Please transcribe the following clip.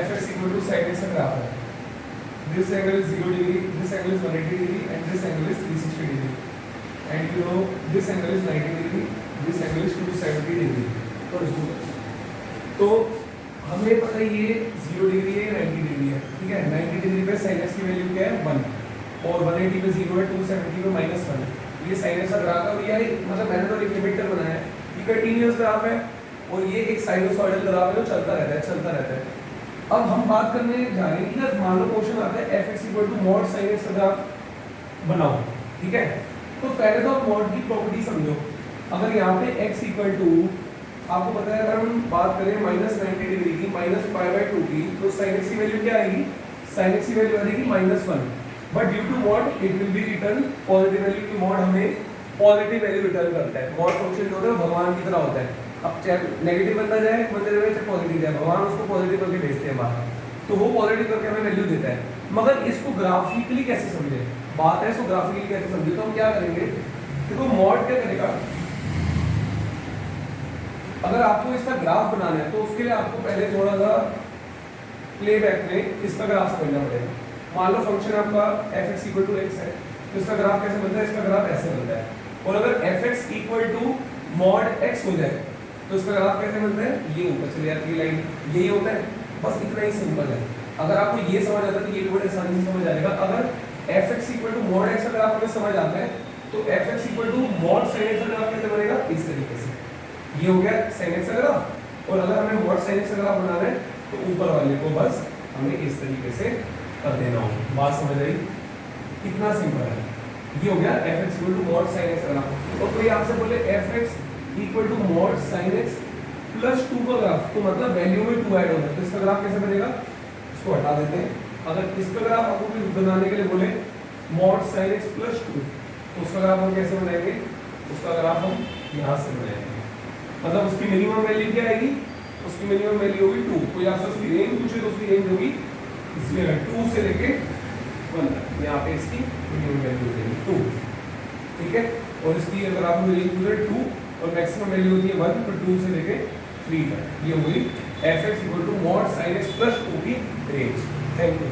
fx equal to sin x का graph है. This angle is 0 degree, this angle is 180 degree, and this angle is 360 degree. And you know this angle is 90 degree, this angle is 270 degree. तो हमें पता है ये 0 degree है 90 degree है, ठीक है. 90 डिग्री पे sin x की वैल्यू क्या है 1 और 180 पे 0 है, 270 पे -1 है. ये sin x का ग्राफ है और ये मतलब मैंने तो एक लिमिट तक बनाया है. ये कंटीन्यूअस ग्राफ है और ये एक साइनसॉइडल ग्राफ है जो चलता रहता है. अब हम बात करने जा रहे हैं कि मान लो क्वेश्चन आता है fx = mod sin x का ग्राफ बनाओ, ठीक है. तो पहले तो आप मॉड की प्रॉपर्टी समझो. अगर यहाँ पे x = आपको पता है अगर हम बात करें -90 डिग्री की -π/2 की तो sin x की वैल्यू क्या आएगी? sin x की वैल्यू आएगी -1. But due to mod it will be return positive value की. मॉड हमें पॉजिटिव वैल्यू रिटर्न करता है. मॉड फंक्शन जो होता है भगवान की तरह होता है. अब चाहे नेगेटिव बंदा जाए बंदे जाए चाहे पॉजिटिव जाए, भगवान उसको पॉजिटिव करके भेजते हैं बाहर, तो वो पॉजिटिव करके हमें वैल्यू देता है. मगर इसको ग्राफिकली कैसे समझे? बात है इसको ग्राफिकली कैसे समझे. तो हम क्या करेंगे, देखो मॉड क्या करेगा, अगर आपको इसका ग्राफ बनाना है तो उसके लिए आपको पहले थोड़ा सा प्लेबैक में इसका ग्राफ समझना पड़ेगा. मान लो फंक्शन आपका fx = x है तो इसका ग्राफ कैसे बनता है? इसका ग्राफ ऐसे बनता है. और अगर fx = mod x हो जाए तो इसका ग्राफ कैसे बनता है? ये ऊपर चले जाती है लाइन, यही होता है. बस इतना ही सिंपल है. अगर आपको ये समझ आता है तो ये बड़े आसानी से समझ आएगा. अगर fx = mod x का ग्राफ हमें समझ आता है तो fx = mod sin x का ग्राफ कैसे बनेगा? इस तरीके से. ये हो गया sin x का ग्राफ. और अगर हमें mod sin x का ग्राफ बनाना है तो ऊपर वाले को बस हमें इस तरीके से कर देना होगा. बात समझ आई? इतना सिंपल है. ये हो गया fx = mod sin x का ग्राफ. और कोई आपसे बोले fx = mod sin x + 2 का ग्राफ, तो मतलब वैल्यू में 2 ऐड होगा तो इसका ग्राफ कैसे बनेगा? इसको हटा देते हैं. अगर इसका ग्राफ आपको भी बनाने के लिए बोले mod sin x + 2 तो उसका ग्राफ हम कैसे बनाएंगे? उसका ग्राफ हम यहाँ से बनाएंगे. मतलब उसकी मिनिमम वैल्यू क्या आएगी? उसकी मिनिमम वैल्यू होगी 2. कोई आपसे उसकी रेंज पूछे तो उसकी रेंज होगी इसमें 2 से लेके 1 तक. यहाँ पे इसकी मिनिमम वैल्यू हो जाएगी 2, ठीक है. और इसकी अगर आपको रेंज पूछे 2 और मैक्सिमम वैल्यू होती है 1, तो 2 से लेके 3 तक. ये होगी fx = mod sin x + 2 की रेंज. Thank you.